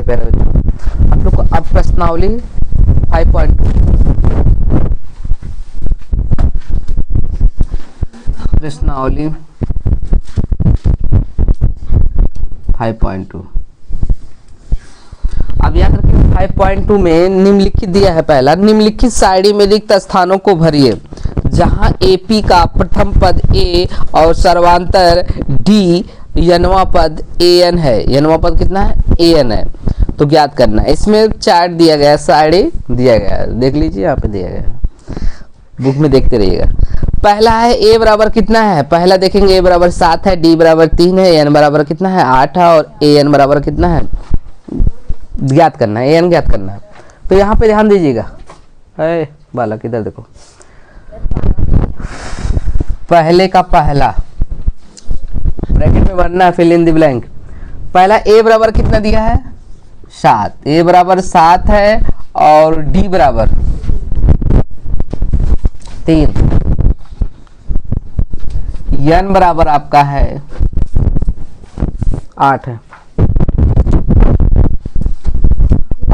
प्यारे बच्चों, आप लोग को अब प्रश्नावली 5.2 प्रश्नावली 5.2 अब याद रखिए 5.2 में निम्नलिखित दिया है। पहला, निम्नलिखित सारणी में रिक्त स्थानों को भरिए जहां एपी का प्रथम पद ए और सर्वांतर डी यनवा पद एन है। यनवा पद कितना है? एन है। तो ज्ञात करना है। इसमें चार्ट दिया गया है, सारणी दिया गया है, देख लीजिए यहाँ पे दिया गया है, बुक में देखते रहिएगा। पहला है ए बराबर कितना है? पहला देखेंगे ए बराबर 7 है, डी बराबर 3 है, एन बराबर कितना है? 8 है और ए एन बराबर कितना है? ज्ञात करना है, ए एन ज्ञात करना है। तो यहाँ पे ध्यान दीजिएगा, बालक इधर देखो, पहले का पहला ब्रैकेट में भरना है, फिल इन द ब्लैंक। पहला ए बराबर कितना दिया है? 7। ए बराबर 7 है और डी बराबर 3, एन बराबर आपका है 8 है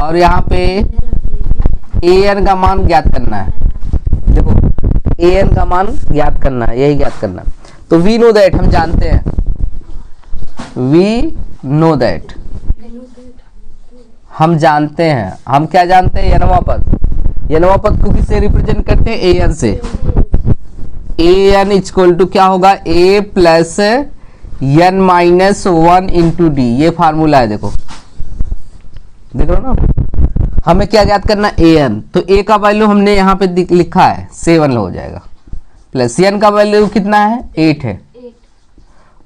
और यहाँ पे ए एन का मान ज्ञात करना है। देखो ए एन का मान ज्ञात करना है, यही ज्ञात करना है। तो वी नो दैट, हम जानते हैं, वी नो दैट, हम जानते हैं। हम क्या जानते हैं? यनवा पद। यनवा पद को किससे रिप्रेजेंट करते हैं? ए एन से। ए एन इक्वल टू क्या होगा? A plus N minus 1 into D, ये फार्मूला है। देखो देख रहे हो ना, हमें क्या ज्ञात करना? A N. तो ए का वैल्यू हमने यहाँ पे लिखा है 7 हो जाएगा, प्लस एन का वैल्यू कितना है? 8 है,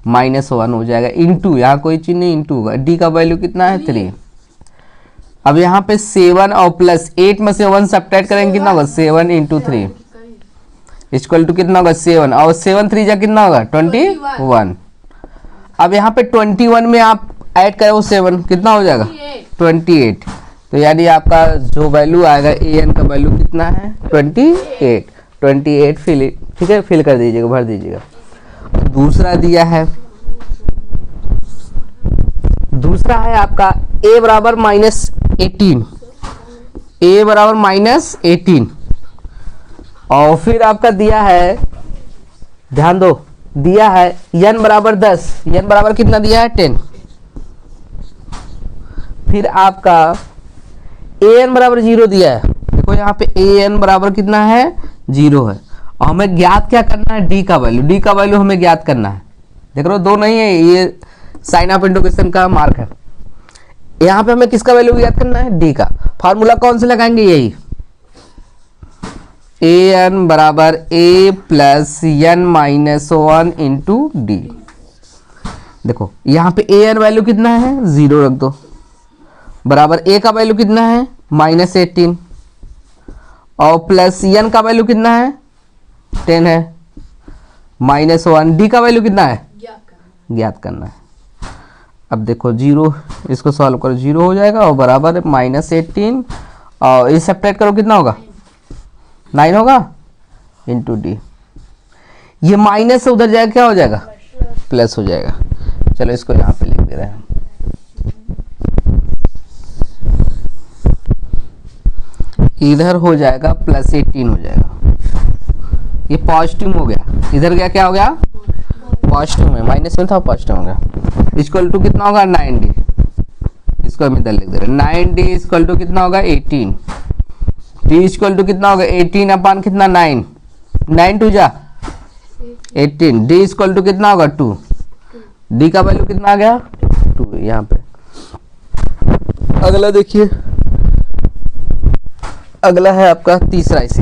माइनस 1 हो जाएगा, इंटू, यहाँ कोई चीज नहीं, इंटू होगा। डी का वैल्यू कितना है? 3। अब यहाँ पे 7 और प्लस 8 में से 1 सब्ट्रैक्ट करेंगे, कितना होगा? 7 इंटू 3 इक्वल टू कितना होगा? 7 और 7 3 जा कितना होगा? 21। अब यहाँ पे 21 में आप ऐड करें वो 7, कितना हो जाएगा? 28। तो यानी आपका जो वैल्यू आएगा ए एन का वैल्यू कितना है? 28 फिल, ठीक है, फिल कर दीजिएगा, भर दीजिएगा। दूसरा दिया है, दूसरा है आपका ए बराबर -18, ए बराबर -18 और फिर आपका दिया है, ध्यान दो, दिया है एन बराबर 10, एन बराबर कितना दिया है? 10। फिर आपका ए एन बराबर 0 दिया है। देखो यहाँ पे ए एन बराबर कितना है? 0 है और हमें ज्ञात क्या करना है? डी का वैल्यू। डी का वैल्यू हमें ज्ञात करना है। देख रहे हो, 2 नहीं है, ये साइन ऑफ इंटरोगेशन का मार्क है। यहाँ पे हमें किसका वैल्यू ज्ञात करना है? डी का। फार्मूला कौन से लगाएंगे? यही, ए एन बराबर A plus N minus 1 into D. देखो यहाँ पे ए एन वैल्यू कितना है? 0 रख दो, बराबर ए का वैल्यू कितना है? -18 और प्लस एन का वैल्यू कितना है? 10 है, -1। डी का वैल्यू कितना है? ज्ञात करना है। अब देखो 0, इसको सॉल्व करो, 0 हो जाएगा और बराबर है -18 और इसे सब्ट्रैक्ट करो, कितना होगा? 9 होगा, इंटू डी। ये माइनस से उधर जाएगा, क्या हो जाएगा? प्लस हो जाएगा। चलो इसको यहाँ पे लिख दे रहे हैं। इधर हो जाएगा +18 हो जाएगा, ये पॉजिटिव हो गया, इधर गया क्या हो गया? पॉजिटिव में, माइनस में था पॉजिटिव हो गया। इक्वल टू कितना होगा? 9D। इसको हम इधर लिख दे रहे हैं, 9D इक्वल टू कितना होगा? 18। D इक्वल टू कितना होगा? 18 अपान कितना? 9, 9 2 जा 18। D इक्वल टू कितना होगा? 2। D का वैल्यू कितना आ गया? 2 यहाँ पे। अगला देखिए, अगला है आपका तीसरा। इसी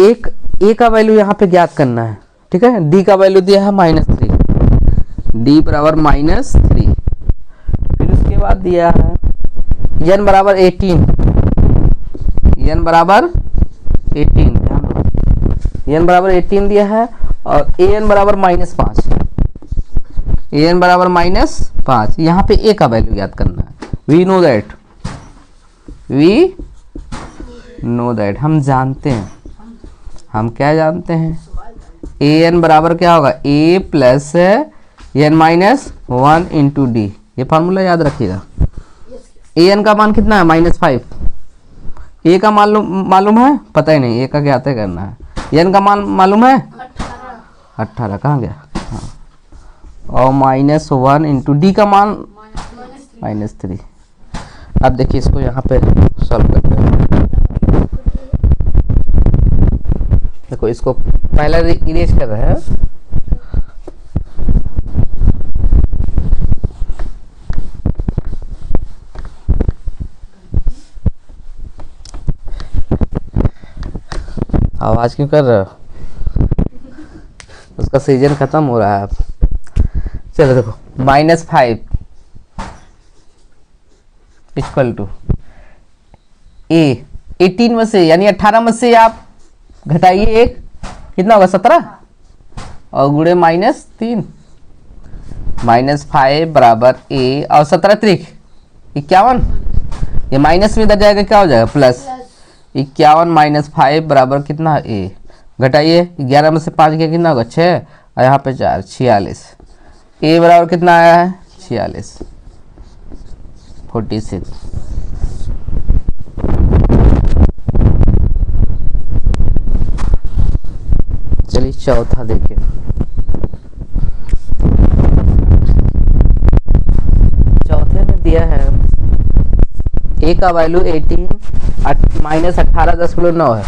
एक ए का वैल्यू यहाँ पे ज्ञात करना है, ठीक है। डी का वैल्यू दिया है -3, डी बराबर -3। फिर उसके बाद दिया है एन बराबर 18, एन बराबर 18, एन बराबर 18 दिया है और ए एन बराबर -5, ए एन बराबर -5। यहाँ पे ए का वैल्यू ज्ञात करना है। We know that, we know that, हम जानते हैं। हम क्या जानते हैं? ए एन बराबर क्या होगा? A plus n minus 1 into D. ये फार्मूला याद रखिएगा। ए एन का मान कितना है -5। ए का मालूम है, पता ही नहीं, ए का क्या आता है करना है। एन का मान मालूम है 18, कहाँ गया, हाँ। और -1 इंटू डी का मान -3। अब देखिए इसको यहाँ पे सॉल्व करते हैं। देखो इसको पहला इरेज कर रहे हैं। आवाज क्यों कर रहे हो, उसका सीजन खत्म हो रहा है अब। चलो देखो -5 इक्वल टू ए 18 में से यानी 18 में से आप घटाइए एक, कितना होगा 17 और गुणे -3 -5 बराबर ए और 17 त्रिक 51। ये माइनस में इधर जाएगा क्या हो जाएगा प्लस 51 -5 बराबर कितना है ए। घटाइए 11 में से 5 गया कितना होगा 6 और यहाँ पे 4 46। ए बराबर कितना आया है 46 46। चलिए चौथा देखिए। चौथे में दिया है ए का वैल्यू 18 -18.9 है।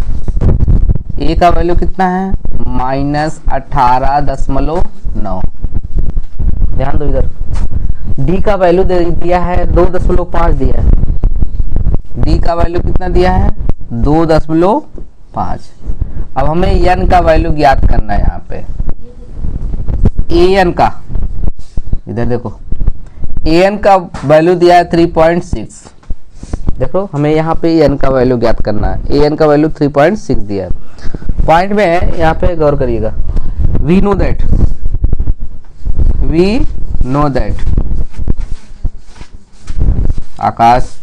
ए का वैल्यू कितना है -18.9। ध्यान दो इधर। डी का वैल्यू दे दिया है 2.5 दिया है। डी का वैल्यू कितना दिया है 2.5। अब हमें एन का वैल्यू ज्ञात करना है। यहाँ पे ए एन का, इधर देखो ए एन का वैल्यू दिया है 3.6। देखो हमें यहाँ पे एन का वैल्यू ज्ञात करना है। ए एन का वैल्यू 3.6 दिया है। पॉइंट में है यहाँ पे गौर करिएगा। वी नो दैट आकाश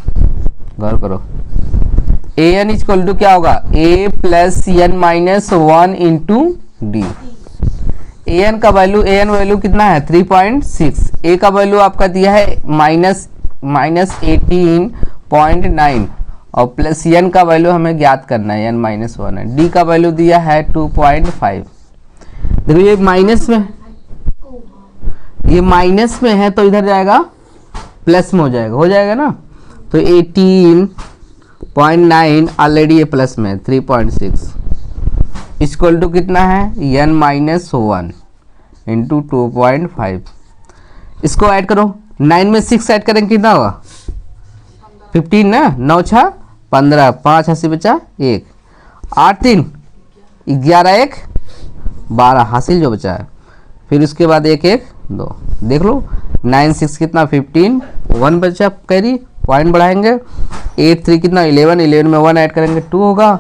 गौर करो। ए एन इक्वल टू क्या होगा A plus N -1 into D. A N का वैल्यू वैल्यू कितना है 3.6। ए का वैल्यू आपका दिया है -18.9 और प्लस एन का वैल्यू हमें ज्ञात करना है n -1 है। डी का वैल्यू दिया है 2.5। देखो ये माइनस में, ये माइनस में है तो इधर जाएगा प्लस में हो जाएगा ना। तो 18.9 ऑलरेडी ये प्लस में 3.6 इक्वल टू कितना है n -1 इंटू 2.5। इसको ऐड करो 9 में 6 ऐड करेंगे कितना होगा 15 ना। 9 6 15 5 80 बचा 1 8 3 11 1 12 हासिल जो बचा है। फिर उसके बाद 1 1 2 देख लो 9 6 कितना 15 1 बचा कैरी पॉइंट बढ़ाएंगे 8 3 कितना 11 11 में 1 ऐड करेंगे 2 होगा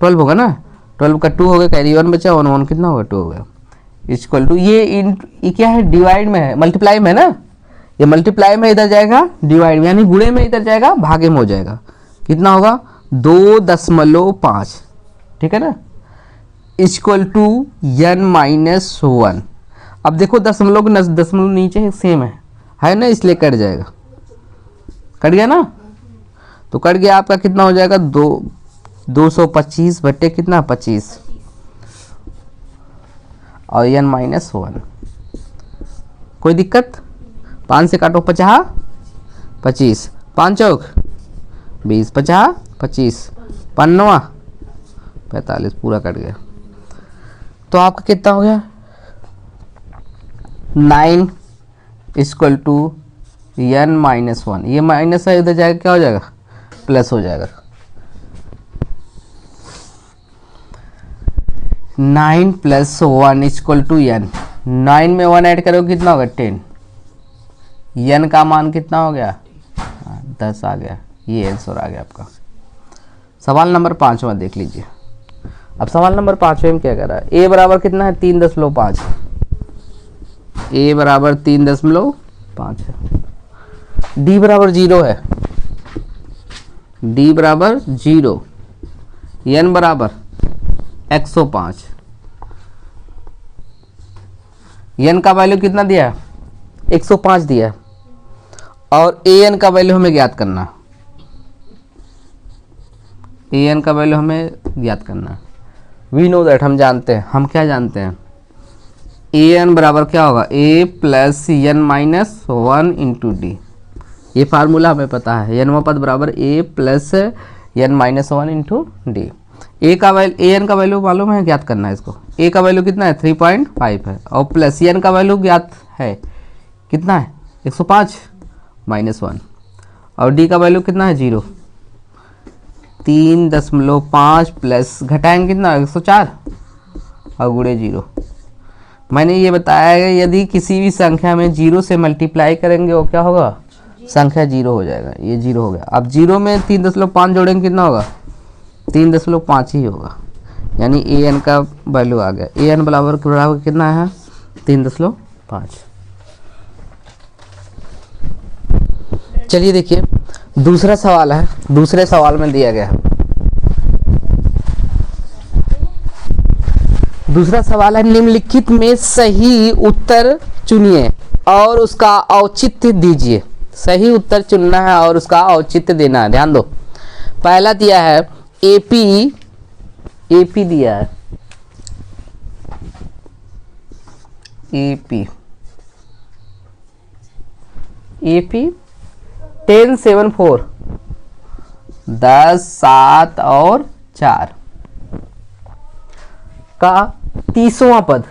12 होगा ना 12 का 2 हो गया कैरी 1 बचा 1 1 कितना होगा 2 हो गया इक्वल टू ये क्या है डिवाइड में है मल्टीप्लाई में है ना। ये मल्टीप्लाई में इधर जाएगा डिवाइड में यानी गुणे में इधर जाएगा भागे में हो जाएगा। कितना होगा 2.5 ठीक है ना इक्वल टू n -1। अब देखो दशमलव नीचे सेम है ना इसलिए कट जाएगा। कट गया ना तो कट गया आपका कितना हो जाएगा 225 बट्टे कितना 25 और n -1। कोई दिक्कत 5 से काटो 50 25 5 चौक 20 50 25 5 45 पूरा कट गया। तो आपका कितना हो गया 9 इक्वल टू n -1। ये माइनस है इधर जाएगा क्या हो जाएगा प्लस हो जाएगा। 9 + 1 इक्वल टू n। 9 में 1 ऐड करोगे कितना होगा 10। n का मान कितना हो गया 10 आ गया। ये आंसर आ गया आपका। सवाल नंबर 5वां देख लीजिए। अब सवाल नंबर 5वें में क्या कर रहा है a बराबर कितना है 3.5। a बराबर 3.5 है। d बराबर 0 है। d बराबर 0 n बराबर 105। एन का वैल्यू कितना दिया, 105 दिया, और ए एन का वैल्यू हमें ज्ञात करना, ए एन का वैल्यू हमें ज्ञात करना। वी नो दैट, हम जानते हैं, हम क्या जानते हैं, ए एन बराबर क्या होगा, A plus N minus 1 into D. ये फार्मूला हमें पता है, एन पद बराबर A plus N minus 1 into D. A का वैल्यू, ए एन का वैल्यू मालूम है, ज्ञात करना है इसको। ए का वैल्यू कितना है, 3.5 है, और प्लस एन का वैल्यू ज्ञात है, कितना है, 105 माइनस 1, और डी का वैल्यू कितना है, 0। 3.5 प्लस घटाएंगे कितना, 104 और गुणे 0। मैंने ये बताया है यदि किसी भी संख्या में 0 से मल्टीप्लाई करेंगे वो क्या होगा, संख्या 0 हो जाएगा। ये 0 हो गया। अब 0 में 3.5 जोड़ेंगे कितना होगा, 3.5 ही होगा, यानी ए एन का वैल्यू आ गया। ए एन बराबर कितना है, 3.5। चलिए देखिए दूसरा सवाल है, दूसरे सवाल में दिया गया है, दूसरा सवाल है निम्नलिखित में सही उत्तर चुनिए और उसका औचित्य दीजिए। सही उत्तर चुनना है और उसका औचित्य देना है। ध्यान दो, पहला दिया है एपी, एपी दिया है, एपी, एपी 1074, 10, 7 और 4 का 30वां पद,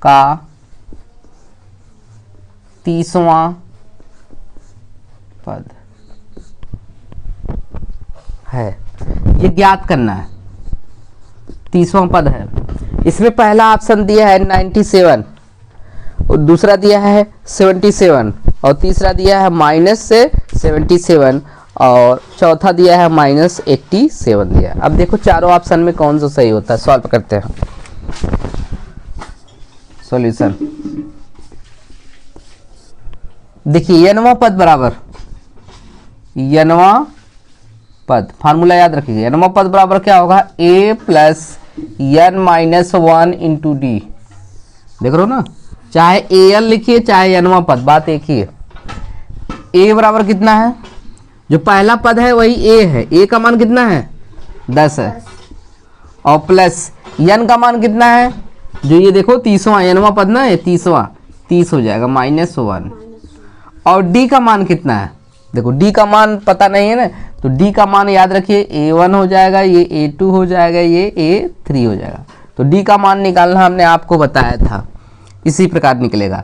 का 30वां पद है, ये ज्ञात करना है। 30वां पद है, इसमें पहला ऑप्शन दिया है 97 और दूसरा दिया है 77 और तीसरा दिया है -77 और चौथा दिया है -87 दिया। अब देखो चारों ऑप्शन में कौन सा सही होता है, सॉल्व करते हैं। सॉल्यूशन देखिए, एनवां पद बराबर, एनवां पद फार्मूला याद रखिएगा, एनवां पद बराबर क्या होगा, a plus N minus 1 into d. देख रहे हो ना, चाहे ए एन लिखिए चाहे एनवां पद, बात एक ही है। a बराबर कितना है, जो पहला पद है वही a है, a का मान कितना है 10 है, और प्लस n का मान कितना है, जो ये देखो 30वां एनवां पद ना, ये 30वां 30 हो जाएगा -1, और d का मान कितना है, देखो d का मान पता नहीं है ना, तो d का मान याद रखिए a1 हो जाएगा, ये a2 हो जाएगा, ये a3 हो जाएगा। तो d का मान निकालना हमने आपको बताया था, इसी प्रकार निकलेगा,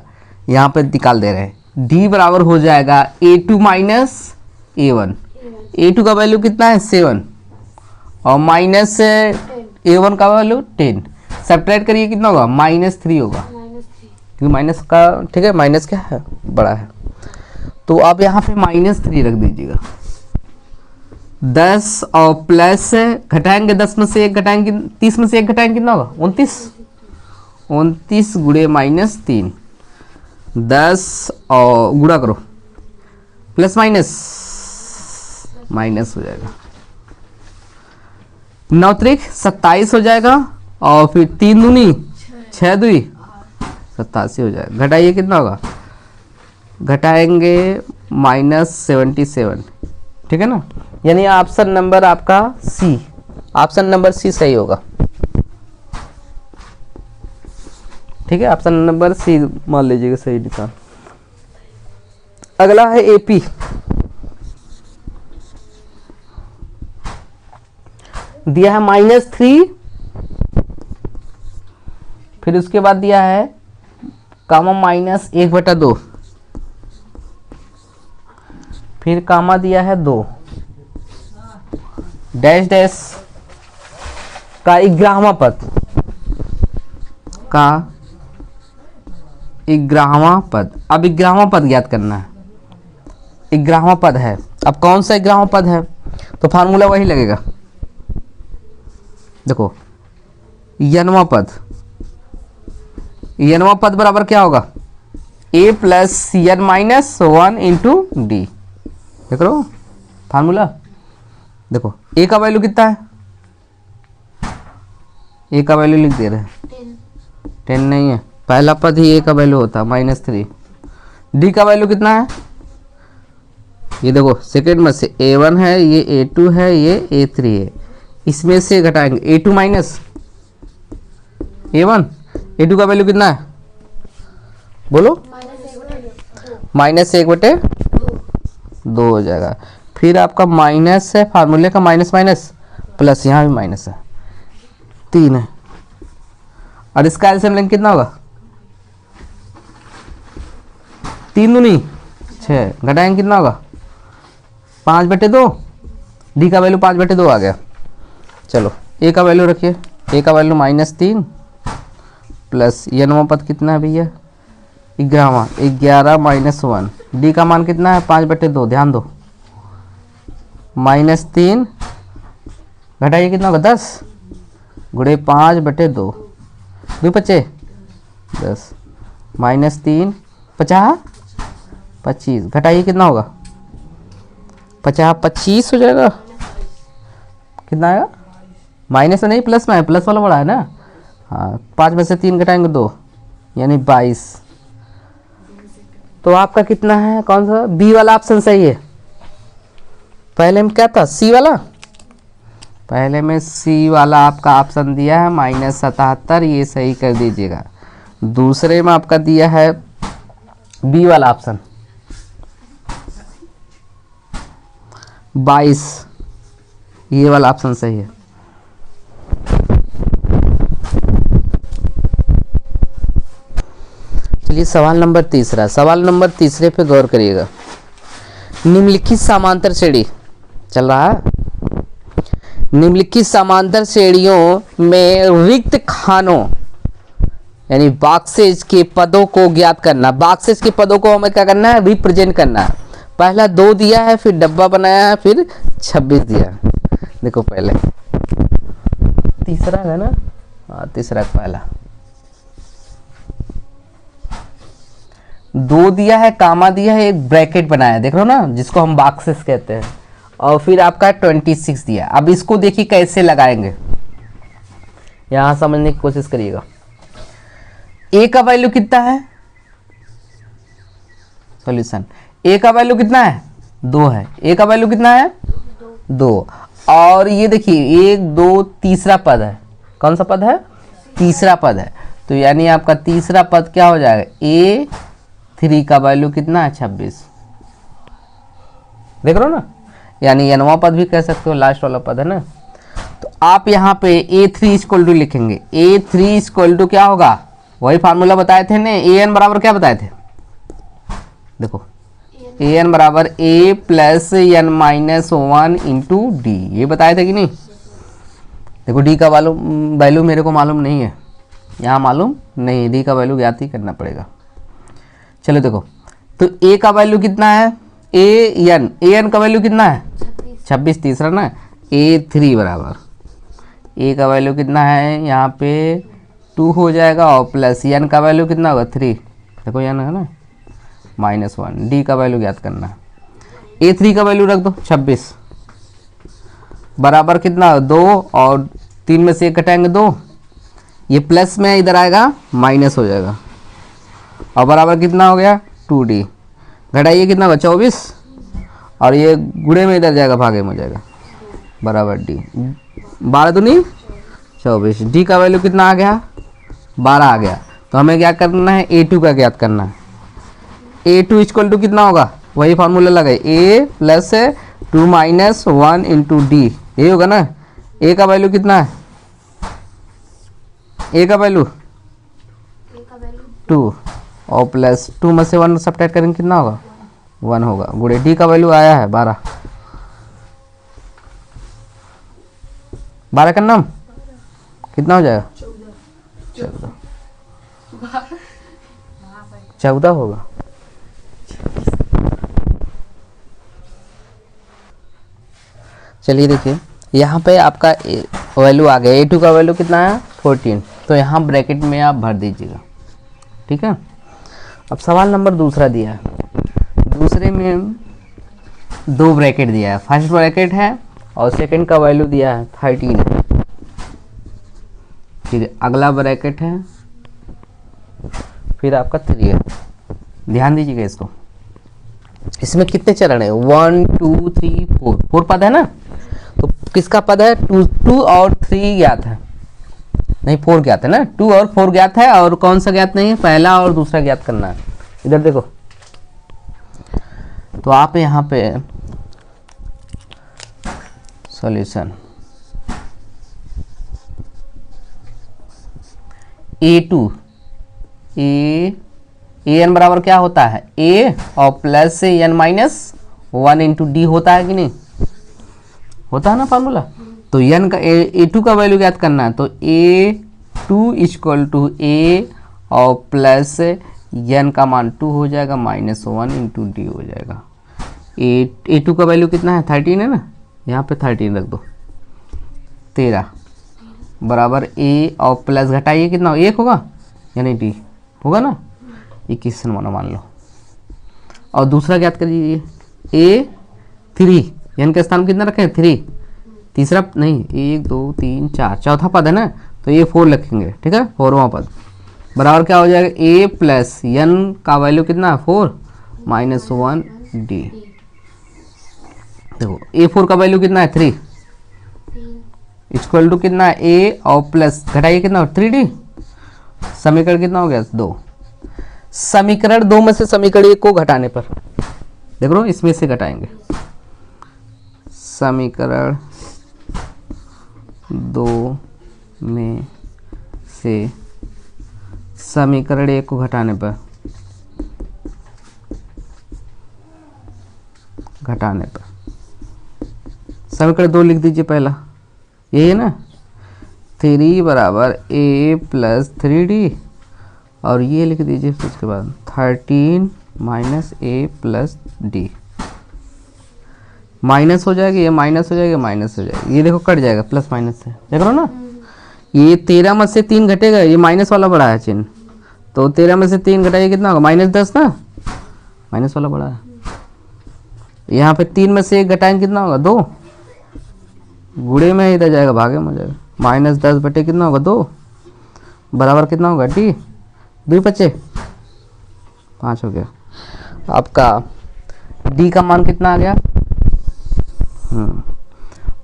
यहाँ पे निकाल दे रहे हैं। d बराबर हो जाएगा a2 माइनस a1, a2 का वैल्यू कितना है 7 और माइनस a1 का वैल्यू 10, सब्ट्रैक्ट करिए कितना होगा, -3 होगा, क्योंकि माइनस का, ठीक है, माइनस क्या है, बड़ा है, तो आप यहाँ पे -3 रख दीजिएगा। 10 और प्लस घटाएंगे, 10 में से 1 घटाएंगे, 30 में से 1 घटाएंगे कितना होगा, 29 गुणे -3, 10 और गुणा करो, प्लस माइनस हो जाएगा, 9 त्रिक 27 हो जाएगा, और फिर 3 दूनी 6 दूनी 87 हो जाएगा। घटाइए कितना होगा, घटाएंगे -77, ठीक है ना, यानी ऑप्शन नंबर आपका सी, ऑप्शन नंबर सी सही होगा, ठीक है, ऑप्शन नंबर सी मान लीजिएगा सही निकाल। अगला है एपी, दिया है -3, फिर उसके बाद दिया है कामा -1/2, फिर कामा दिया है 2, डैश डैश का 11वां पद, का 11वां पद। अब 11वां पद ज्ञात करना है, 11वां पद है। अब कौन सा 11वां पद है, तो फार्मूला वही लगेगा, देखो एनवां पद, एनवां पद बराबर क्या होगा, a plus N minus 1 into d. देख लो फार्मूला, देखो a का वैल्यू कितना है, a का वैल्यू लिख दे रहे हैं 10 नहीं है, पहला पद ही a का वैल्यू होता है -3। d का वैल्यू कितना है, ये देखो सेकेंड में से a1 है, ये a2 है, ये a3 है, इसमें से घटाएंगे a2 माइनस a1। a2 का वैल्यू कितना है बोलो, -1/2 हो जाएगा। फिर आपका माइनस है, फार्मूले का माइनस माइनस प्लस, यहाँ भी माइनस है, 3 है, और इसका एलसीएम लेंगे कितना होगा, 3 दूनी 6, घटाएंगे कितना होगा 5/2। डी का वैल्यू 5/2 आ गया। चलो ए का वैल्यू रखिए, ए का वैल्यू -3 प्लस ये नवा पद कितना है भैया 11 -1। डी का मान कितना है 5/2, ध्यान दो, -3 घटाइए कितना होगा 10 गुणे 5/2, 2 बचे 10, -3 50 25, घटाइए कितना होगा 50 25 हो जाएगा, कितना आएगा माइनस नहीं प्लस में है, प्लस वाला बड़ा है ना। हाँ 5 में से 3 घटाएंगे 2 यानी 22। तो आपका कितना है, कौन सा बी वाला ऑप्शन सही है। पहले में क्या था सी वाला, पहले में सी वाला आपका ऑप्शन दिया है -77, ये सही कर दीजिएगा। दूसरे में आपका दिया है बी वाला ऑप्शन 22, ये वाला ऑप्शन सही है। चलिए सवाल नंबर तीसरा, सवाल नंबर तीसरे पे गौर करिएगा। निम्नलिखित समांतर श्रेणी चल रहा है, निम्नलिखित समांतर श्रेणियों में रिक्त खानों यानी बॉक्सेज के पदों को ज्ञात करना। बॉक्सेज के पदों को हमें क्या करना है, रिप्रेजेंट करना है। पहला 2 दिया है, फिर डब्बा बनाया है, फिर 26 दिया है। देखो पहले तीसरा है ना, हाँ तीसरा पहला 2 दिया है, कामा दिया है, एक ब्रैकेट बनाया है, देख रहे हो ना, जिसको हम बॉक्सेस कहते हैं, और फिर आपका 26 दिया। अब इसको देखिए कैसे लगाएंगे, यहां समझने की कोशिश करिएगा। ए का वैल्यू कितना है, सॉल्यूशन ए का वैल्यू कितना है 2 है, ए का वैल्यू कितना है 2, और ये देखिए 1 2 तीसरा पद है, कौन सा पद है तीसरा पद है, तो यानी आपका तीसरा पद क्या हो जाएगा, A3 का वैल्यू कितना है 26, देख रहे हो ना, यानी नवा पद भी कह सकते हो, लास्ट वाला पद है ना। तो आप यहाँ पे A3 = लिखेंगे, A3 = क्या होगा, वही फार्मूला बताए थे ने, AN बराबर क्या बताए थे, देखो AN बराबर A + n - 1 × D, ये बताए थे कि नहीं। देखो D का वैल्यू मेरे को मालूम नहीं है, यहाँ मालूम नहीं, D का वैल्यू ज्ञात ही करना पड़ेगा। चलो देखो, तो A का वैल्यू कितना है, AN का वैल्यू कितना है 26 तीसरा ना, A3 बराबर A का वैल्यू कितना है यहाँ पे 2 हो जाएगा, और प्लस n का वैल्यू कितना होगा 3, देखो n है ना -1। D का वैल्यू ज्ञात करना है, A3 का वैल्यू रख दो 26 बराबर कितना 2, और 3 में से 1 घटाएंगे 2, ये प्लस में इधर आएगा माइनस हो जाएगा, और बराबर कितना हो गया 2D, घटाइए कितना होगा 24, और ये गुणे में इधर जाएगा भागे में हो जाएगा बराबर D, 12 दूनी 24। D का वैल्यू कितना आ गया 12 आ गया। तो हमें क्या करना है, A2 का ज्ञात करना है। A2 = कितना होगा, वही फार्मूला लगाए, A + 2 - 1 × D, ये होगा ना। A का वैल्यू कितना है, A का वैल्यू 2, और प्लस 2 में से 1 सब्ट्रैक्ट करेंगे कितना होगा 1 होगा, गुणे D का वैल्यू आया है 12, 12 का नाम कितना हो जाएगा 14 होगा। चलिए देखिए यहाँ पे आपका वैल्यू आ गया, A2 का वैल्यू कितना है 14, तो यहाँ ब्रैकेट में आप भर दीजिएगा, ठीक है। अब सवाल नंबर दूसरा दिया है, दूसरे में 2 ब्रैकेट दिया है, फर्स्ट ब्रैकेट है और सेकंड का वैल्यू दिया है 13 है, ठीक है। अगला ब्रैकेट है फिर आपका 3 है। ध्यान दीजिएगा इसको। इसमें कितने चरण है? 1 2 3 4, 4 पद है ना। तो किसका पद है? 2 और 3 ज्ञात है, नहीं 4 ज्ञात है ना। 2 और 4 ज्ञात है, और कौन सा ज्ञात नहीं है? पहला और दूसरा ज्ञात करना है। इधर देखो, तो आप यहाँ पे सॉल्यूशन A2 एन बराबर क्या होता है? ए और प्लस से एन माइनस 1 इंटू डी होता है कि नहीं? होता है ना फॉर्मूला। तो एन का A2 का वैल्यू ज्ञात करना है, तो A2 इक्वल टू ए और प्लस एन का मान 2 हो जाएगा, माइनस 1 इंटू डी हो जाएगा। A2 का वैल्यू कितना है? 13 है ना, यहाँ पे 13 रख दो। 13 बराबर ए और प्लस घटाइए कितना? 1 होगा, यानी डी होगा ना, 21 मान लो। और दूसरा ज्ञात कर दीजिए, A3 एन के स्थान कितना रखें? 3। तीसरा नहीं, 1 2 3 4, चौथा पद है ना, तो ये 4 लिखेंगे, ठीक है। 4वां पद बराबर क्या हो जाएगा? ए प्लस एन का वैल्यू कितना है? 4 माइनस 1 डी। देखो A4 का वैल्यू कितना है? 3 इक्वल टू कितना है? ए और प्लस घटाइए कितना? 3D। समीकरण कितना हो गया? 2। समीकरण 2 में से समीकरण 1 को घटाने पर, देख लो इसमें से घटाएंगे। समीकरण 2 में से समीकरण 1 को घटाने पर, समीकरण 2 लिख दीजिए पहला, यही है ना। 3 बराबर ए प्लस 3D, और ये लिख दीजिए फिर उसके बाद 13 माइनस ए प्लस डी। माइनस हो जाएगा, ये माइनस हो जाएगा, माइनस हो जाएगा, ये देखो कट जाएगा प्लस माइनस से, देख लो ना। ये 13 में से 3 घटेगा, ये माइनस वाला बड़ा है चिन्ह, तो 13 में से 3 घटाइए कितना होगा? -10 ना, माइनस वाला बड़ा है। यहाँ पे 3 में से 1 घटाएंगे कितना होगा? 2। गुड़े में इधर जाएगा, भागे में हो जाएगा। -10 बटे कितना होगा? 2 बराबर कितना होगा? डी। 2 बचे 5 हो गया। आपका डी का मान कितना आ गया?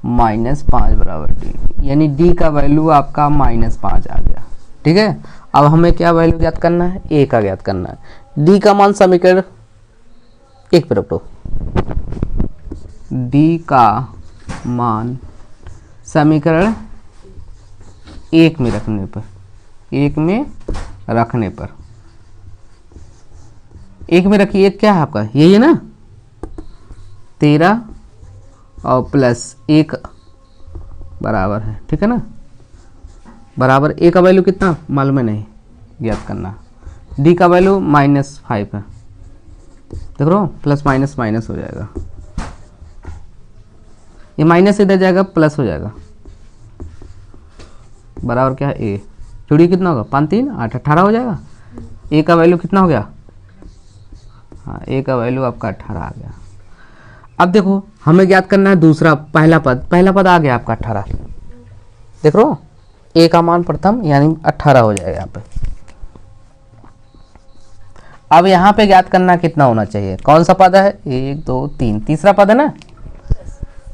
-5 बराबर डी, यानी डी का वैल्यू आपका -5 आ गया, ठीक है। अब हमें क्या वैल्यू ज्ञात करना है? ए का ज्ञात करना है। डी का मान समीकरण 1 पे रखो। डी का मान समीकरण 1 में रखने पर, 1 में रखिए। क्या है आपका? यही है ना, 13 और प्लस 1 बराबर है, ठीक है ना। बराबर ए का वैल्यू कितना मालूम है? नहीं, ज्ञात करना। डी का वैल्यू -5 है, देख लो, प्लस माइनस माइनस हो जाएगा, ये माइनस इधर जाएगा, प्लस हो जाएगा। बराबर क्या है? ए जोड़िए कितना होगा? 5 3 8, 18 हो जाएगा। ए का वैल्यू कितना हो गया? हाँ, ए का वैल्यू आपका 18 आ गया। अब देखो हमें ज्ञात करना है दूसरा, पहला पद आ गया आपका 18, देख लो। ए का मान प्रथम यानी 18 हो जाएगा यहाँ पे। अब यहाँ पे ज्ञात करना कितना होना चाहिए? कौन सा पद है? 1 2 3, तीसरा पद है ना।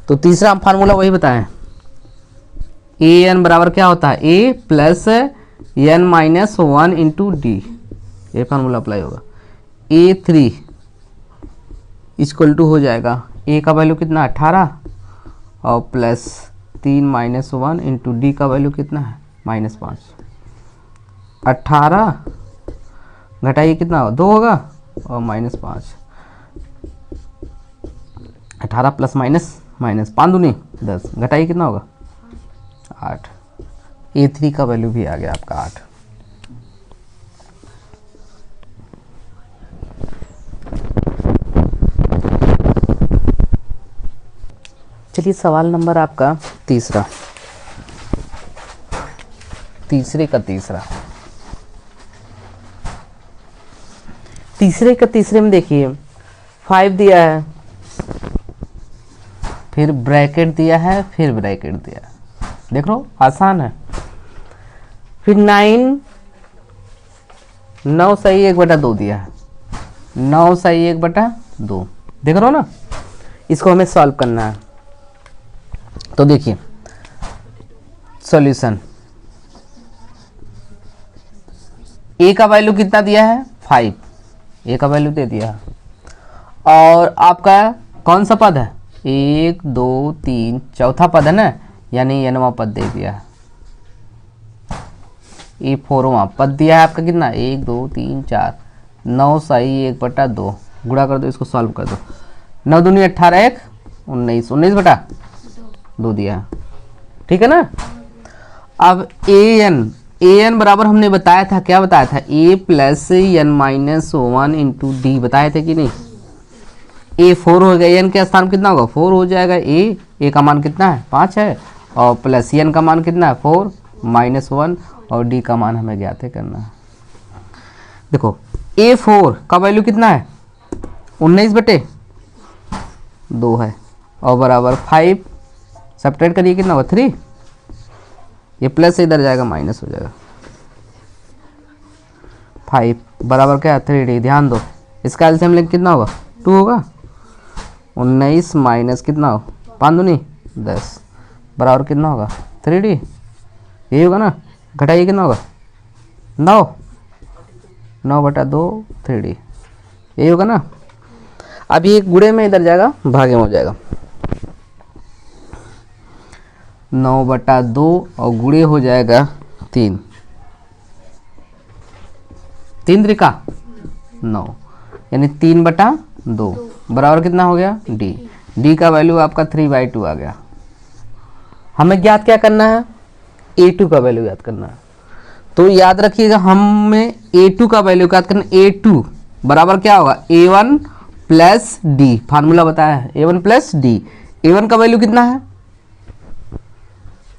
तो तीसरा फार्मूला वही बताएं, ए एन बराबर क्या होता है? A plus N minus 1 into D, ये फार्मूला अप्लाई होगा। A3 इक्वल टू हो जाएगा, ए का वैल्यू कितना? 18 और प्लस 3 माइनस 1 इंटू डी का वैल्यू कितना है? -5। 18 घटाइए कितना होगा? 2 होगा, और -5। 18 प्लस माइनस 5 दूनी 10, घटाइए कितना होगा? 8। A3 का वैल्यू भी आ गया आपका 8। चलिए सवाल नंबर आपका तीसरा, तीसरे का तीसरे में देखिए 5 दिया है, फिर ब्रैकेट दिया है, फिर ब्रैकेट दिया है, देख लो आसान है। फिर 9 9 सही 1/2 दिया है, 9 सही 1/2, देख रहे हो ना। इसको हमें सॉल्व करना है। तो देखिए सॉल्यूशन, ए का वैल्यू कितना दिया है 5, ए का वैल्यू दे दिया है। और आपका कौन सा पद है 1 2 3, चौथा पद है ना, यानी nवां पद दे दिया है। ये 4वां पद दिया है आपका कितना 1 2 3 4, 9 सही 1/2, गुणा कर दो, इसको सॉल्व कर दो। 9 दूनी 18 1 19, 19/2 दिया है, ठीक है ना। अब an बराबर हमने बताया था, क्या बताया था, a plus n minus 1 into D बताए थे कि नहीं। a 4 हो गया, n के स्थान कितना होगा 4 हो जाएगा। a का मान कितना है 5 है, और प्लस n का मान कितना है 4 माइनस 1, और d का मान हमें ज्ञात करना है। देखो a4 का वैल्यू कितना है 19/2 है, और बराबर 5 सब्ट्रैक्ट करिए कितना होगा 3, ये प्लस से इधर जाएगा माइनस हो जाएगा। 5 बराबर क्या है 3d, ध्यान दो इसका एलसीएम लेंगे कितना होगा 2 होगा। 19 माइनस कितना हो 5 दूनी 10, बराबर कितना होगा 3d, यही होगा ना। घटाइए कितना होगा 9/2 3d, यही होगा ना। अभी एक गुणे में इधर जाएगा, भागे में हो जाएगा। 9/2 और गुणे हो जाएगा 3 त्रिका 9, यानी 3/2 बराबर कितना हो गया d का वैल्यू आपका 3/2 आ गया। हमें ज्ञात क्या करना है a2 का वैल्यू याद करना है। तो याद रखिएगा हमें a2 का वैल्यू याद करना, a2 बराबर क्या होगा a1 प्लस डी, फार्मूला बताया है a1 प्लस डी। a1 का वैल्यू कितना है,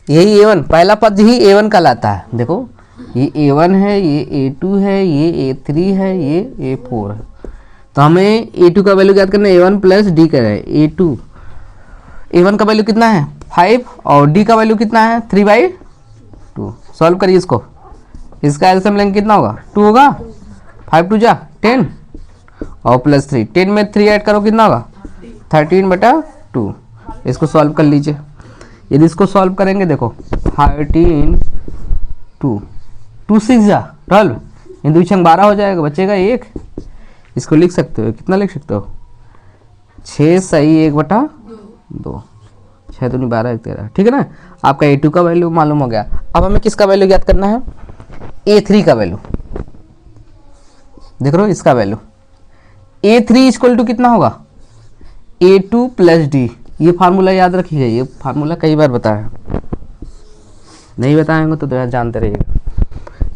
यही a1 पहला पद ही a1 कहलाता है। देखो ये a1 है, ये a2 है, ये a3 है, ये a4 है। तो हमें a2 का वैल्यू याद करना है, a1 प्लस डी करें a2, a1 का वैल्यू कितना है 5 और d का वैल्यू कितना है 3/2। सॉल्व करिए इसको, इसका एलसीएम लेंगे कितना होगा 2 होगा, 5 2 जा 10 और प्लस 3, 10 में 3 ऐड करो कितना होगा 13/2। इसको सॉल्व कर लीजिए। यदि इसको सॉल्व करेंगे देखो 13 2 6 जा 12, इन 2 छंग 12 हो जाएगा, बचेगा 1। इसको लिख सकते हो, कितना लिख सकते हो 6 सही 1/2, 6 दूनी 12 1 13, ठीक है ना। आपका a2 का वैल्यू मालूम हो गया। अब हमें किसका वैल्यू याद करना है a3 का वैल्यू, देख रहे हो इसका वैल्यू a3 इक्वल टू कितना होगा a2 प्लस डी। ये फार्मूला याद रखिएगा, ये फार्मूला कई बार बताया, नहीं बताएंगे तो जानते रहिएगा।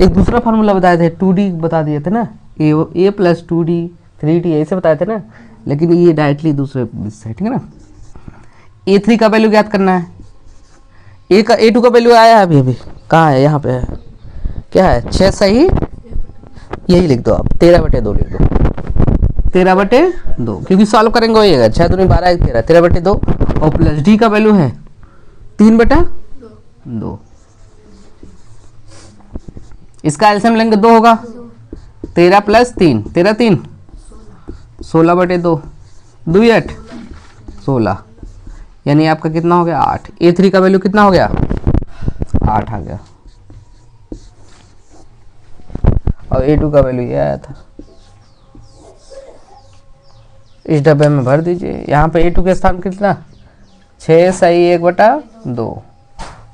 एक दूसरा फार्मूला बताए थे 2d बता दिए थे ना, a प्लस 2d 3d ऐसे बताए थे ना, लेकिन ये डायरेक्टली दूसरे से, ठीक है ना। a3 का वैल्यू याद करना है, a2 का वैल्यू आया है अभी कहाँ है, यहाँ पे है, क्या है 6 सही, यही लिख दो आप 13/2 लिख दो, 13/2, क्योंकि सॉल्व करेंगे वही है 6 दूनी 12 1 13, 13/2 और प्लस डी का वैल्यू है 3/2। इसका एलसीएम लेंगे 2 होगा, 13 प्लस 3 13 3 16/2, 2 8 16, यानी आपका कितना हो गया 8। a3 का वैल्यू कितना हो गया 8 आ गया, और a2 का वैल्यू ये आया था। इस डब्बे में भर दीजिए। यहाँ पे a2 के स्थान कितना 6 सही 1/2,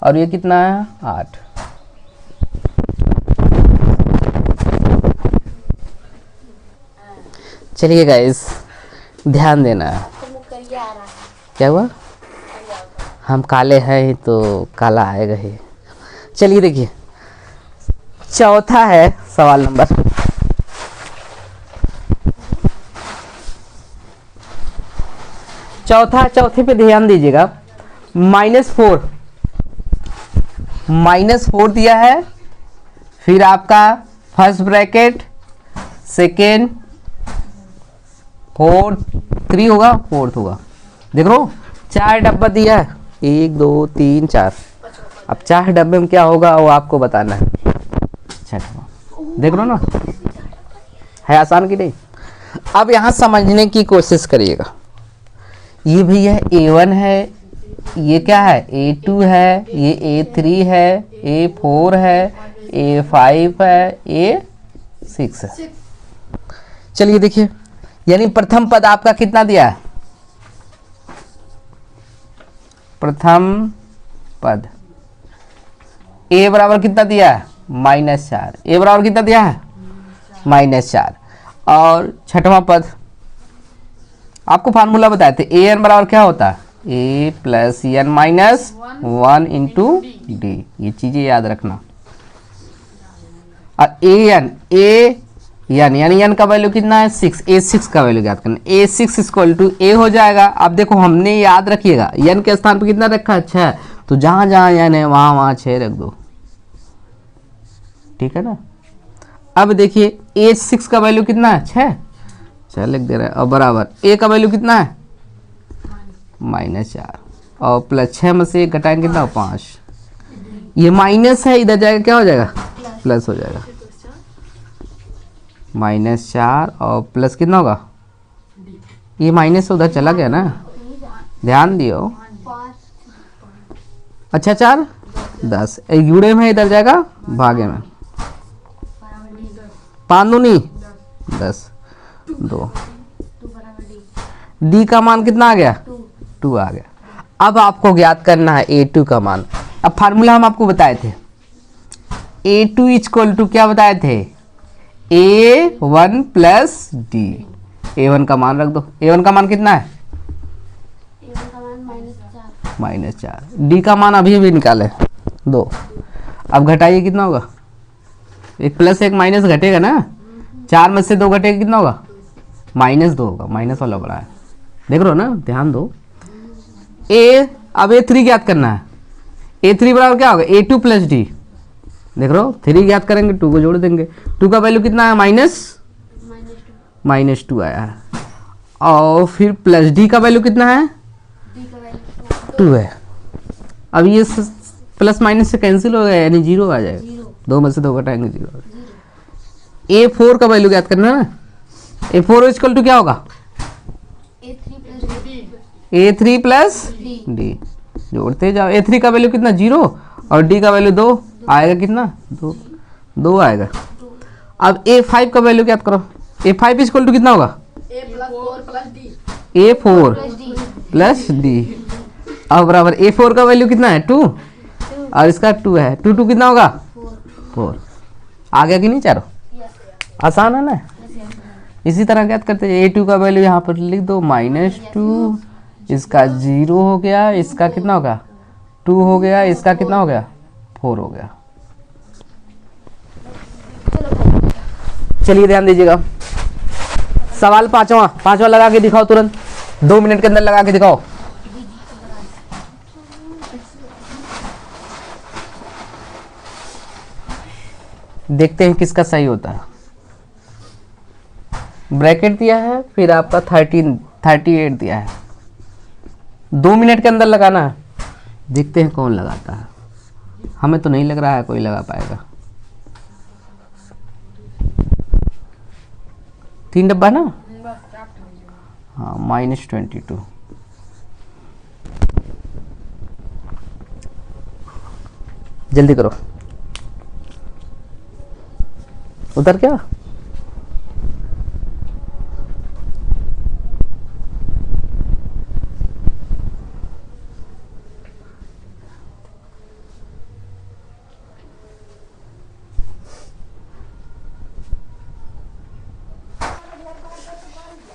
और ये कितना है 8। चलिए गाइस ध्यान देना है, क्या हुआ, हम काले हैं तो काला आएगा ही। चलिए देखिए चौथा है सवाल नंबर, चौथे पे ध्यान दीजिएगा। -4 दिया है, फिर आपका फर्स्ट ब्रैकेट सेकेंड फोर्थ 3 होगा, फोर्थ होगा, देख लो 4 डब्बा दिया है 1 2 3 4। अब 4 डब्बे में क्या होगा वो आपको बताना है। अच्छा देख लो ना, है आसान कि नहीं। अब यहाँ समझने की कोशिश करिएगा, ये भैया A1 है, ये क्या है A2 है, ये A3 है, A4 है, A5 है, A6 है। चलिए देखिए, यानी प्रथम पद आपका कितना दिया है, प्रथम पद A बराबर कितना दिया है -4, A बराबर कितना दिया है -4। और छठवां पद आपको फार्मूला बताए थे, an बराबर क्या होता है a plus n minus 1 into D, ये चीजें याद रखना। और यानी n का वैल्यू कितना है 6, a6 का वैल्यू याद करना, a6 इक्वल टू a हो जाएगा। अब देखो हमने याद रखिएगा n के स्थान पर कितना रखा है 6, तो जहां जहां n है वहां वहां 6 रख दो, ठीक है ना। अब देखिए a6 का वैल्यू कितना है 6, चल लिख दे रहा है, और बराबर a का वैल्यू कितना है -4, और प्लस 6 में से 1 घटाएंगे कितना 5, ये माइनस है इधर जाएगा क्या हो जाएगा प्लस हो जाएगा, -4 और प्लस कितना होगा, ये माइनस उधर चला गया ना, ध्यान दियो। अच्छा 4 10, यूड़े में इधर जाएगा भागे में, 5 दूनी 10 2, डी का मान कितना आ गया 2 आ गया। अब आपको ज्ञात करना है A2 का मान। अब फार्मूला हम आपको बताए थे, A2 इक्वल टू क्या बताए थे A1 प्लस डी, A1 का मान रख दो, A1 का मान कितना है -4, डी का मान अभी अभी निकाले 2। अब घटाइए कितना होगा, एक प्लस एक माइनस घटेगा ना, 4 में से 2 घटेगा कितना होगा -2 होगा, माइनस वाला बड़ा है, देख रहे हो ना, ध्यान दो। अब A3 ज्ञात करना है, A3 बराबर क्या होगा A2 प्लस डी, देख रहे हो 3 ज्ञात करेंगे 2 को जोड़ देंगे, 2 का वैल्यू कितना है -2 आया है, और फिर प्लस डी का वैल्यू कितना है 2 है। अब ये प्लस माइनस से कैंसिल हो गया, यानी 0 आ जाएगा, 2 में से 2 घटाएंगे 0। A4 का वैल्यू ज्ञात करना है ना, A4 इक्वल टू क्या होगा A3 प्लस डी, जोड़ते जाओ, A3 का वैल्यू कितना 0 और D का वैल्यू 2 आएगा, कितना 2 आएगा। अब A5 का वैल्यू ज्ञात करो, A5 इक्वल टू कितना होगा A4 प्लस डी, अब बराबर A4 का वैल्यू कितना है 2 और इसका 2 है, 2 कितना होगा 4, आ गया कि नहीं चारों, आसान है ना। इसी तरह ज्ञात करते हैं, A2 का वैल्यू यहाँ पर लिख दो -2, इसका 0 हो गया, इसका कितना होगा 2 हो गया, इसका कितना हो गया 4 हो गया। चलिए ध्यान दीजिएगा, सवाल पांचवा लगा के दिखाओ तुरंत, 2 मिनट के अंदर लगा के दिखाओ। देखते हैं किसका सही होता है। ब्रैकेट दिया है, फिर आपका 38 दिया है, 2 मिनट के अंदर लगाना है, देखते हैं कौन लगाता है। हमें तो नहीं लग रहा है कोई लगा पाएगा। 3 डब्बा ना, हाँ -22, जल्दी करो, उधर क्या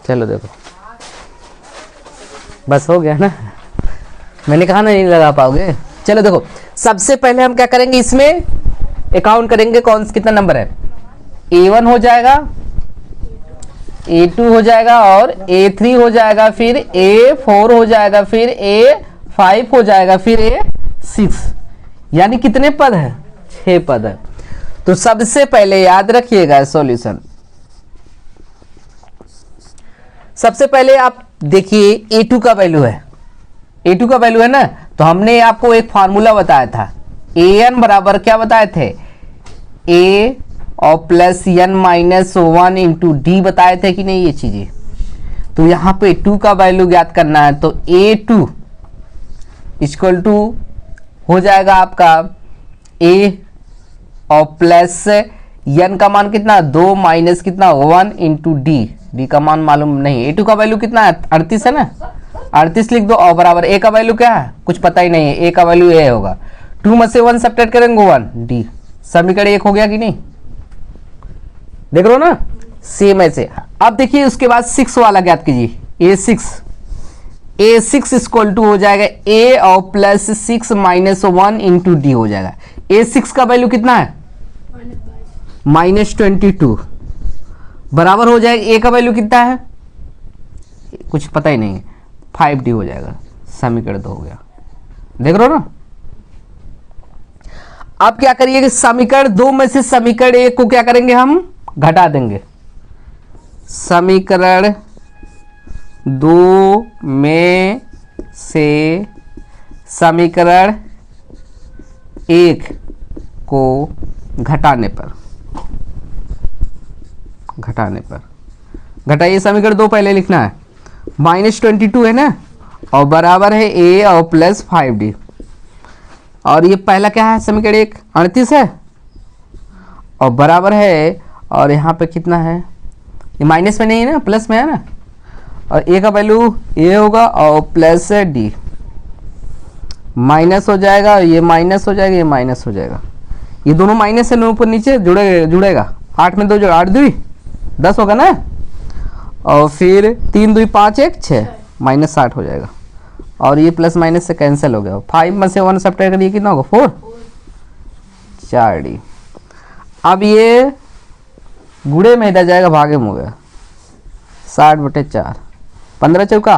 चलो देखो, बस हो गया ना, मैंने कहा ना नहीं लगा पाओगे। चलो देखो, सबसे पहले हम क्या करेंगे, इसमें अकाउंट करेंगे कौन कितना नंबर है, A1 हो जाएगा, A2 हो जाएगा और A3 हो जाएगा, फिर A4 हो जाएगा, फिर A5 हो जाएगा, फिर A6, यानी कितने पद है 6 पद है। तो सबसे पहले याद रखिएगा सॉल्यूशन, सबसे पहले आप देखिए A2 का वैल्यू है, A2 का वैल्यू है ना, तो हमने आपको एक फार्मूला बताया था, AN बराबर क्या बताए थे A और plus n minus 1 into D बताए थे कि नहीं ये चीजें। तो यहाँ पे 2 का वैल्यू ज्ञात करना है, तो a2 इक्वल टू हो जाएगा आपका a और प्लस n का मान कितना 2 माइनस कितना 1 इंटू डी का मान मालूम नहीं। a2 का वैल्यू कितना है 38 है ना, 38 लिख दो और बराबर a का वैल्यू क्या है कुछ पता ही नहीं है, a का वैल्यू a होगा। 2 में से 1 सब्ट्रैक्ट करेंगे 1 डी, समीकरण 1 हो गया कि नहीं, देख लो ना सेम ऐसे। अब देखिए उसके बाद 6 वाला ज्ञात कीजिए, a6 इक्वल टू हो जाएगा a और प्लस 6 माइनस 1 इंटू डी हो जाएगा। a6 का वैल्यू कितना है -22 बराबर हो जाएगा a का वैल्यू कितना है कुछ पता ही नहीं है 5d हो जाएगा, समीकरण 2 हो गया, देख रहे हो ना। अब क्या करिए समीकरण 2 में से समीकरण 1 को क्या करेंगे हम घटा देंगे। समीकरण 2 में से समीकरण 1 को घटाने पर घटाइए, समीकरण 2 पहले लिखना है, -22 है ना और बराबर है a और प्लस 5d, और ये पहला क्या है समीकरण 1 38 है और बराबर है, और यहाँ पे कितना है ये माइनस में नहीं है ना प्लस में है ना, और a का वैल्यू a होगा और प्लस d माइनस हो जाएगा, ये माइनस हो जाएगा, ये माइनस हो जाएगा, ये दोनों माइनस है, ऊपर नीचे जुड़ेगा 8 में 2 जोड़ 8 2 10 होगा ना, और फिर 3 2 5 1 6 -8 हो जाएगा, और ये प्लस माइनस से कैंसिल हो गया। 5 में से 1 सब्ट्रैक्ट करिए कितना होगा 4 4d। अब ये गुड़े में इधर जाएगा भागे में हो गया 60/4 15 चौका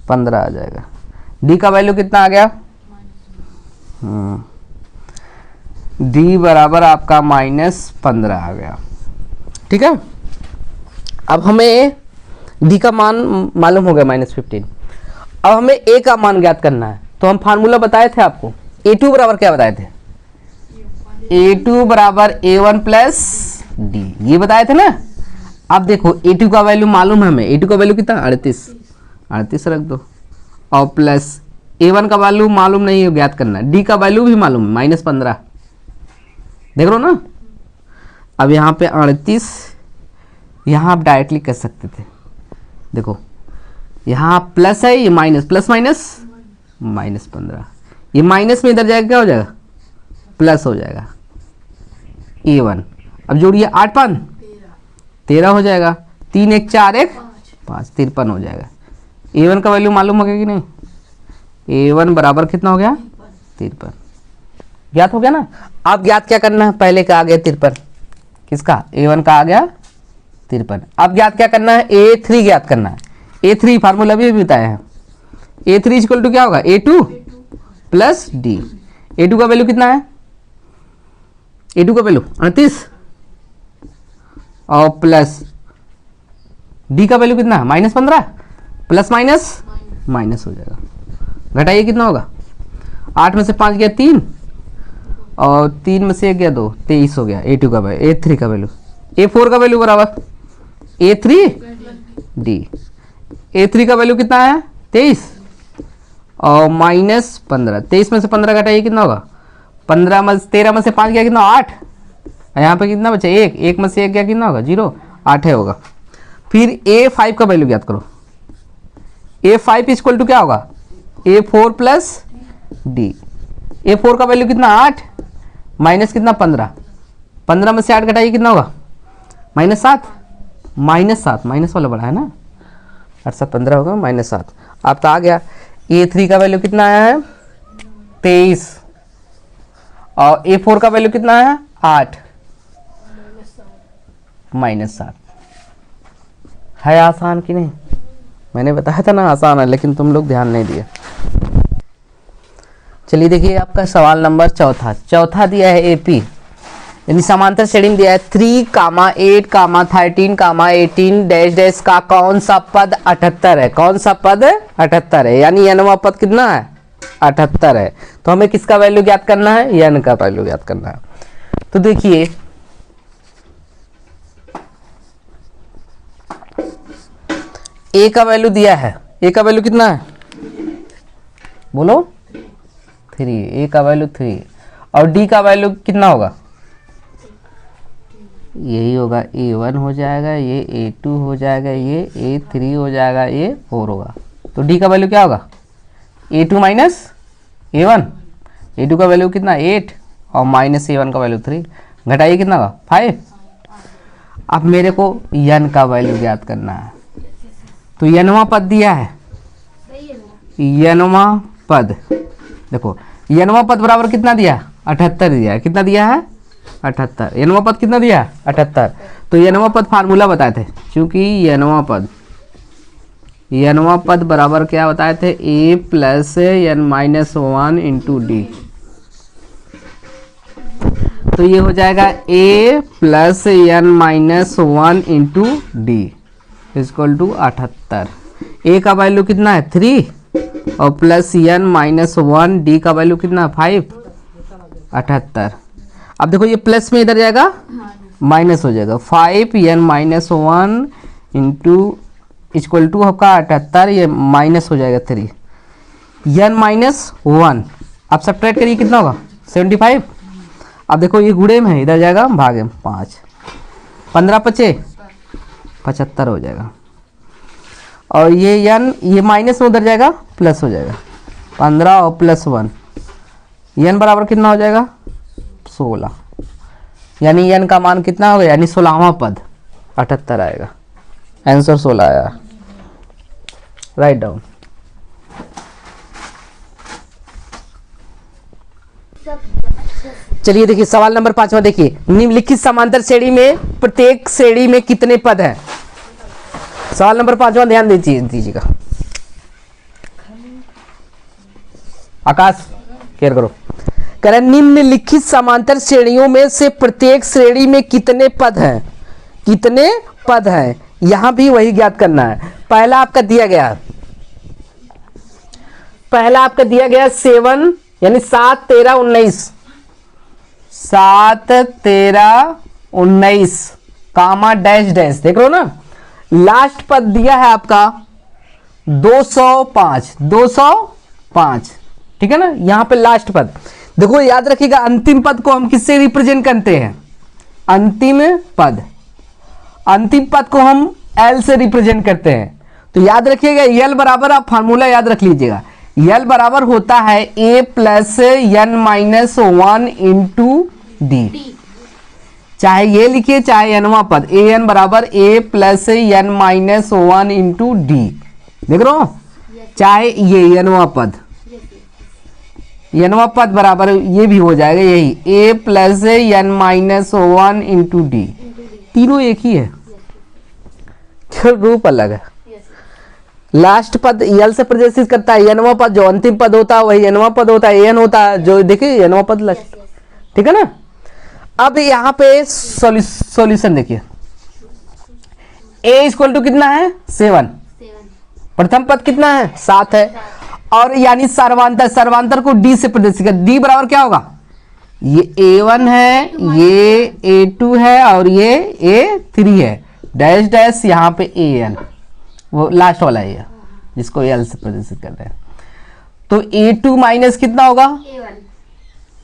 15 आ जाएगा। डी का वैल्यू कितना आ गया डी बराबर आपका -15 आ गया, ठीक है। अब हमें डी का मान मालूम हो गया -15। अब हमें ए का मान ज्ञात करना है, तो हम फार्मूला बताए थे आपको, a2 बराबर क्या बताए थे a2 बराबर a1 प्लस डी, ये बताए थे ना। अब देखो a2 का वैल्यू मालूम है हमें, a2 का वैल्यू कितना 38 रख दो, और प्लस a1 का वैल्यू मालूम नहीं है ज्ञात करना है, डी का वैल्यू भी मालूम है -15, देख लो ना। अब यहाँ पे 38 यहाँ आप डायरेक्टली कर सकते थे, देखो यहाँ प्लस है, ये माइनस प्लस माइनस -15, ये माइनस में इधर जाएगा क्या हो जाएगा प्लस हो जाएगा a1। अब जोड़िए 8 5 13 हो जाएगा, 3 1 4 1 5 53 हो जाएगा। a1 का वैल्यू मालूम हो गया कि नहीं, a1 बराबर कितना हो गया 53, ज्ञात हो गया ना। अब ज्ञात क्या करना है, पहले का आ गया 53, किसका a1 का आ गया 53। अब ज्ञात क्या करना है a3 ज्ञात करना है, a3 फार्मूला भी बताया है, a3 इक्वल टू क्या होगा a2 प्लस डी। a2 का वैल्यू कितना है a2 का वैल्यू 38 और प्लस डी का वैल्यू कितना है -15 प्लस माइनस हो जाएगा, घटाइए कितना होगा 8 में से 5 गया 3 और 3 में से 1 गया 2 23 हो गया। a2 का वैल्यू a3 का वैल्यू, a4 का वैल्यू बराबर a3d, a3 का वैल्यू कितना है 23 और -15, 23 में से 15 घटाइए कितना होगा 15 में 13 में से 5 गया कितना 8, यहाँ पे कितना बचा 1 में से 1 गया कितना होगा 0 8 है होगा। फिर a5 का वैल्यू ज्ञात करो, a5 इक्वल टू क्या होगा a4 प्लस डी, a4 का वैल्यू कितना 8 माइनस कितना 15 में से 8 घटाइए कितना होगा -7 माइनस वाला बड़ा है ना 8 7 15 होगा -7। अब तो आ गया a3 का वैल्यू कितना आया है 23 और a4 का वैल्यू कितना है 8 -7। है आसान कि नहीं, मैंने बताया था ना आसान है, लेकिन तुम लोग ध्यान नहीं दिए। चलिए देखिए आपका सवाल नंबर चौथा दिया है एपी, यानी समांतर श्रेणी में दिया है 3, 8, 13, 18 डैश डैश का कौन सा पद 78 है, कौन सा पद 78 है, यानी n पद कितना है 78 है। तो हमें किसका वैल्यू ज्ञात करना है n का वैल्यू ज्ञात करना है। तो देखिए ए का वैल्यू दिया है, ए का वैल्यू कितना है बोलो 3, ए का वैल्यू 3 और डी का वैल्यू कितना होगा, यही होगा A1 हो जाएगा, ये A2 हो जाएगा, ये A3 हो जाएगा, ये 4 होगा। तो डी का वैल्यू क्या होगा A2 माइनस A1, A2 का वैल्यू कितना 8 और माइनस A1 का वैल्यू 3, घटाइए कितना का 5। अब मेरे को n का वैल्यू ज्ञात करना है, तो nवां पद दिया है, nवां पद देखो, nवां पद बराबर कितना दिया 78 दिया है, कितना दिया है 78, nवां पद कितना दिया 78। तो nवां पद फार्मूला बताए थे, क्योंकि nवां पद बराबर क्या बताए थे a plus n minus 1 into d. तो ये हो जाएगा a plus n minus 1 into d equal to 78। a का वैल्यू कितना है 3 और प्लस n माइनस 1, डी का वैल्यू कितना 5, 78। अब देखो ये प्लस में इधर जाएगा माइनस हो जाएगा, 5n minus 1 into equal to आपका 78, ये माइनस हो जाएगा 3, n माइनस 1 आप सब्ट्रैक्ट करिए कितना होगा 75। अब देखो ये गुणे में है, इधर जाएगा भागे में 5, 15 पचे 75 हो जाएगा, और ये n ये माइनस में उधर जाएगा प्लस हो जाएगा, 15 और प्लस 1 n बराबर कितना हो जाएगा 16, यानी n का मान कितना होगा, यानी 16वां पद 78 आएगा, आंसर 16 आया। Write down. चलिए देखिए सवाल नंबर 5वां देखिए, निम्नलिखित समांतर श्रेणी में प्रत्येक श्रेणी में कितने पद हैं। सवाल नंबर 5वां ध्यान दीजिएगा, आकाश केयर करो। कह रहे निम्नलिखित समांतर श्रेणियों में से प्रत्येक श्रेणी में कितने पद हैं, कितने पद हैं, यहां भी वही ज्ञात करना है। पहला आपका दिया गया 7 यानी 7 13 19, 7 13 19 कामा डैश डैश, देख रहे हो ना। लास्ट पद दिया है आपका 205, ठीक है ना, यहां पे लास्ट पद। देखो याद रखिएगा अंतिम पद को हम किससे रिप्रेजेंट करते हैं, अंतिम पद को हम L से रिप्रेजेंट करते हैं। तो याद रखिएगा L बराबर, आप फार्मूला याद रख लीजिएगा, L बराबर होता है a plus n minus 1 into D. चाहे ये लिखिए चाहे nवां पद, an बराबर a plus n minus 1 into d, देख रहे हो, चाहे ये nवां पद बराबर ये भी हो जाएगा यही a plus n minus 1 into D, तीनों एक ही है, रूप अलग है। लास्ट पद यल से प्रदर्शित करता है, nवां पद जो अंतिम पद होता है वही nवां पद होता है, an होता है जो देखिए nवां पद लास्ट, ठीक है ना। अब यहाँ पे सॉल्यूशन देखिए, a इक्वल टू कितना है 7, प्रथम पद कितना है 7 है, और यानी सर्वांतर को d से प्रदर्शित कर, d बराबर क्या होगा, ये a1 है, ये a2 है और ये a3 है, डैश डैश यहाँ पे an, वो लास्ट वाला है जिसको L से प्रदर्शित कर रहे हैं। तो a2 माइनस कितना होगा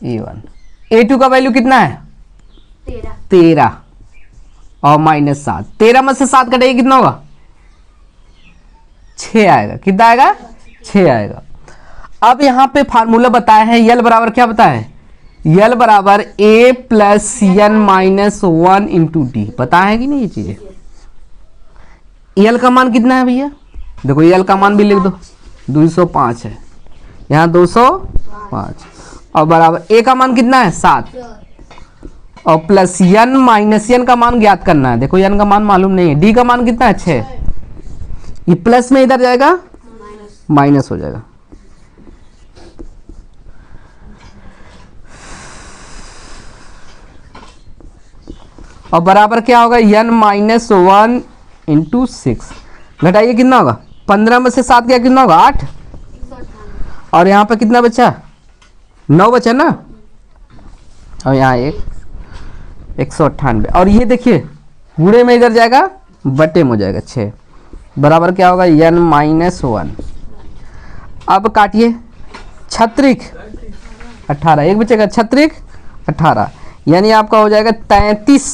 a1, a2 का वैल्यू कितना है 13 और माइनस 7, 13 में से 7 कटेगा कितना होगा 6 आएगा, कितना आएगा 6 आएगा। अब यहाँ पे फार्मूला बताया है L बराबर क्या बताया है, L बराबर a plus n minus 1 into D, पता है कि नहीं ये चीजें। L का मान कितना है भैया, देखो L का मान भी लिख दो 205 है, यहाँ 205 और बराबर a का मान कितना है 7 और प्लस n माइनस n का मान ज्ञात करना है। देखो n का मान मालूम नहीं है, d का मान कितना है 6, ये प्लस में इधर जाएगा माइनस हो जाएगा। और बराबर क्या होगा n माइनस 1 इंटू 6, घटाइए कितना होगा 15 में से 7 क्या कितना होगा 8, और यहाँ पे कितना बचा 9 बचा ना, और यहाँ 198, और ये देखिए गुणे में इधर जाएगा बटे में हो जाएगा 6, बराबर क्या होगा n-1। अब काटिए, छत्रिक 18, एक बचेगा छत्रिक 18, यानी आपका हो जाएगा 33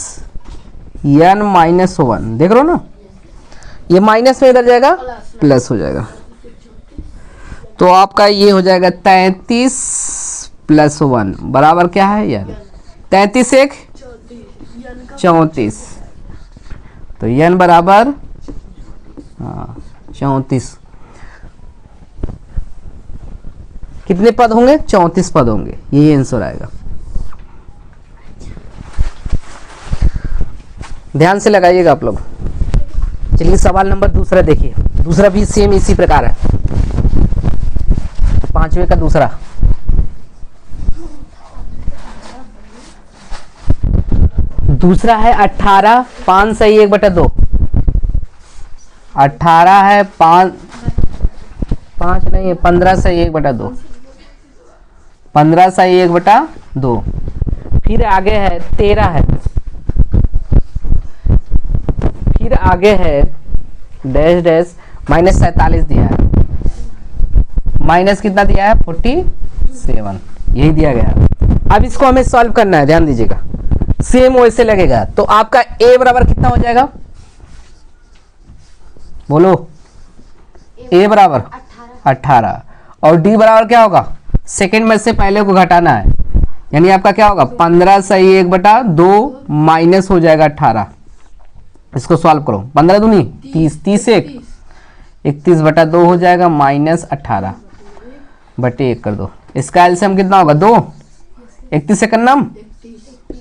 n-1। देख रहे हो ना, ये माइनस में इधर जाएगा प्लस हो जाएगा, तो आपका ये हो जाएगा 33 + 1 बराबर क्या है यार 33 1 34, तो n बराबर 34। कितने पद होंगे? 34 पद होंगे, यही आंसर आएगा। ध्यान से लगाइएगा आप लोग। चलिए सवाल नंबर दूसरा देखिए, दूसरा भी सेम इसी प्रकार है, 5वें का दूसरा। दूसरा है 18 5 सही 1/2, 18 है 5 नहीं है 15 सही 1/2, 15 सही 1/2। फिर आगे है 13 है, फिर आगे है डैश डैश -47 दिया है, माइनस कितना दिया है 47, यही दिया गया है। अब इसको हमें सॉल्व करना है, ध्यान दीजिएगा, सेम वैसे लगेगा। तो आपका a बराबर कितना हो जाएगा, बोलो? a बराबर 18 और d बराबर क्या होगा, सेकंड में से पहले को घटाना है, यानी आपका क्या होगा 15 सही 1/2 माइनस हो जाएगा 18। इसको सॉल्व करो, 15 दूनी 30, 30 1 31/2 हो जाएगा -18 बटे 1 कर दो। इसका एलसीएम कितना होगा 2, 31 से करना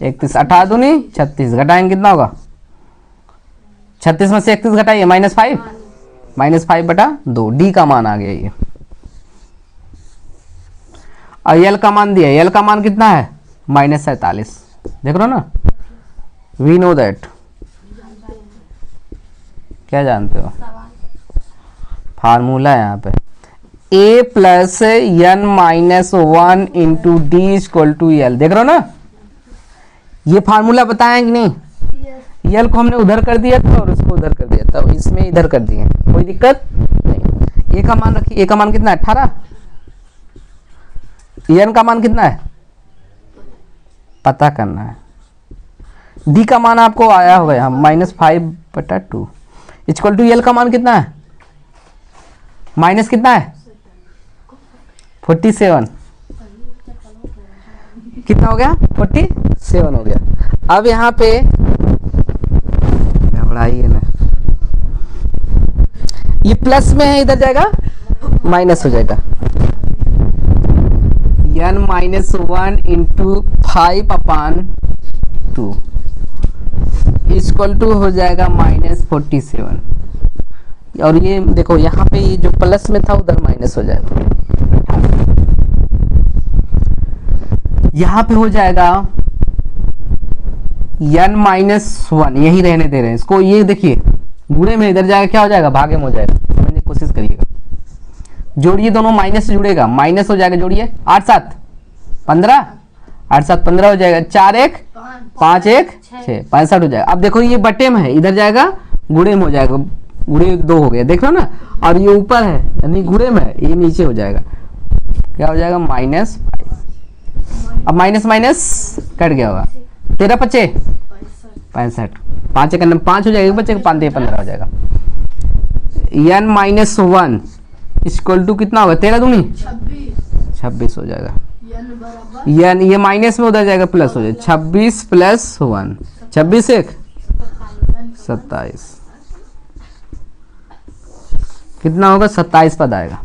31, 18 दूनी 36, घटाएंगे कितना होगा 36 में से 31 घटाइए -5/2, डी का मान आ गया ये। और यल का मान दिया, यल का मान कितना है -47, देख रहे हो ना, वी नो दैट, क्या जानते हो, फार्मूला है यहाँ पे a + n-1 × d = l। देख रहे हो ना, ये फार्मूला बताया कि नहीं? यल को हमने उधर कर दिया था और उसको उधर कर दिया था, इसमें इधर कर दिए, कोई दिक्कत नहीं। a का मान रखिए, a का मान कितना है 18, n का मान कितना है पता करना है, d का मान आपको आया होगा यहाँ -5/2 = l का मान कितना है, माइनस कितना है 47, कितना हो गया 47 हो गया। अब यहाँ पे घबराइए ना, ये प्लस में है, इधर जाएगा माइनस हो जाएगा, n-1 × 5/2 = हो जाएगा -47। और ये देखो यहाँ पे ये जो प्लस में था उधर माइनस हो जाएगा, यहाँ पे हो जाएगा n-1, यही रहने दे रहे हैं इसको, ये देखिए गुणे में इधर जाएगा क्या हो जाएगा भागे में हो जाएगा, समझने की कोशिश करिएगा। जोड़िए, दोनों माइनस से जुड़ेगा, माइनस हो जाएगा, जोड़िए 8 7 15, 8 7 15 हो जाएगा, 4 1 5 1 6 65 हो जाएगा। अब देखो ये बटे में है, इधर जाएगा गुणे में हो जाएगा, गुणे 2 हो गया, देख लो ना, और ये ऊपर है यानी गुणे में है, ये नीचे हो जाएगा, क्या हो जाएगा -5। अब माइनस माइनस कट गया होगा, 13 × 5 65, 5 1 5 हो जाएगा, बच्चे 5 15 हो जाएगा। n-1 = कितना होगा 13 दूनी 26 हो जाएगा, n ये माइनस में उधर जाएगा प्लस हो जाएगा, 26 + 1 26 1 27, कितना होगा 27 पद आएगा।